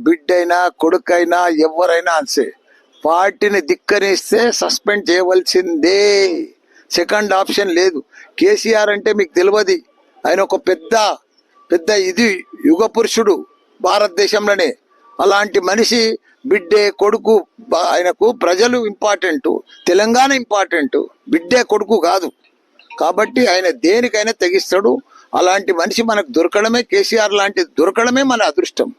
బిడ్డైనా కొడుకైనా ఎవరైనా అంతే పార్టీని ధిక్కరిస్తే సస్పెండ్ చేయవలసిందే. సెకండ్ ఆప్షన్ లేదు. కేసీఆర్ అంటే మీకు తెలియదు, ఆయన ఒక పెద్ద పెద్ద ఇది యుగ పురుషుడు భారతదేశంలోనే. అలాంటి మనిషి బిడ్డే కొడుకు, ఆయనకు ప్రజలు ఇంపార్టెంట్, తెలంగాణ ఇంపార్టెంట్, బిడ్డే కొడుకు కాదు. కాబట్టి ఆయన దేనికైనా తెగిస్తాడు. అలాంటి మనిషి మనకు దొరకడమే, కేసీఆర్ లాంటి దొరకడమే మన అదృష్టం.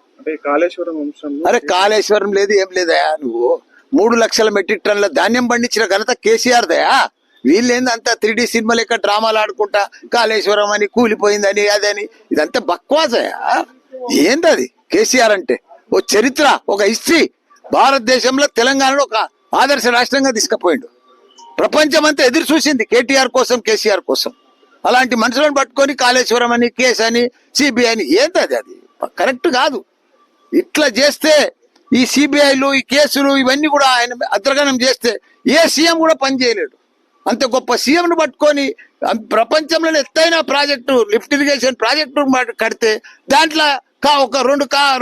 అరే కాళేశ్వరం లేదు ఏం లేదయా, నువ్వు 3 లక్షల మెట్రిక్ టన్నుల ధాన్యం పండించిన ఘనత కేసీఆర్ దయా. వీళ్ళేంది అంతా 3D సినిమా లెక్క డ్రామాలు ఆడుకుంటా కాళేశ్వరం అని కూలిపోయిందని అదని, ఇదంతా బక్వాసయా. ఏందది కేసీఆర్ అంటే? ఓ చరిత్ర, ఒక హిస్టరీ. భారతదేశంలో తెలంగాణలో ఒక ఆదర్శ రాష్ట్రంగా తీసుకుపోయిండు. ప్రపంచం అంతా ఎదురు చూసింది కేటీఆర్ కోసం, కేసీఆర్ కోసం. అలాంటి మనుషులను పట్టుకొని కాళేశ్వరం అని, కేసు అని, సిబిఐ అని, ఏంటది? అది కరెక్ట్ కాదు. ఇట్లా చేస్తే ఈ సిబిఐలు, ఈ కేసులు ఇవన్నీ కూడా ఆయన అద్రగణం చేస్తే ఏ సీఎం కూడా పనిచేయలేడు. అంత గొప్ప సీఎంను పట్టుకొని ప్రపంచంలోనే ఎత్తైన ప్రాజెక్టు, లిఫ్ట్ ఇరిగేషన్ ప్రాజెక్టు కడితే దాంట్లో ఒక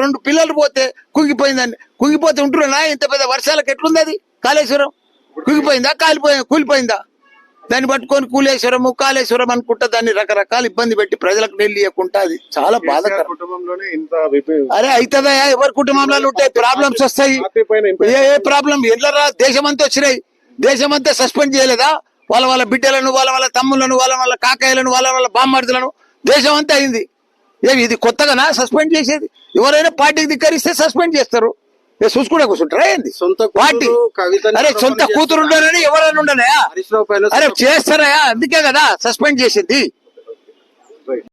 రెండు పిల్లలు పోతే కుంగిపోతే ఉంటున్నా. ఇంత పెద్ద వర్షాలకు ఎట్లుంది అది? కాళేశ్వరం కుంగిపోయిందా, కూలిపోయిందా? దాన్ని పట్టుకొని కాళేశ్వరం అనుకుంటా దాన్ని రకరకాల ఇబ్బంది పెట్టి ప్రజలకు నీళ్ళు ఇవ్వకుండా, అది చాలా బాధాకరం. అరే అవుతుందా? ఎవరి కుటుంబంలో ఉంటాయి ప్రాబ్లమ్స్, వస్తాయి. ఏ ప్రాబ్లం ఎట్లరా? దేశమంతా వచ్చినాయి, దేశమంతా సస్పెండ్ చేయలేదా? వాళ్ళ బిడ్డలను, వాళ్ళ తమ్ములను, వాళ్ళ కాకాయలను, వాళ్ళ బామ్మర్దులను, దేశం అంతా అయింది. ఇది కొత్తగానా సస్పెండ్ చేసేది? ఎవరైనా పార్టీకి ధిక్కరిస్తే సస్పెండ్ చేస్తారు. చూసుకుంటే కూర్చుంటారా ఏంది? పార్టీ అరే సొంత కూతురు ఉండనని ఎవరైనా ఉండనా? అరే చేస్తారా? అందుకే కదా సస్పెండ్ చేసింది.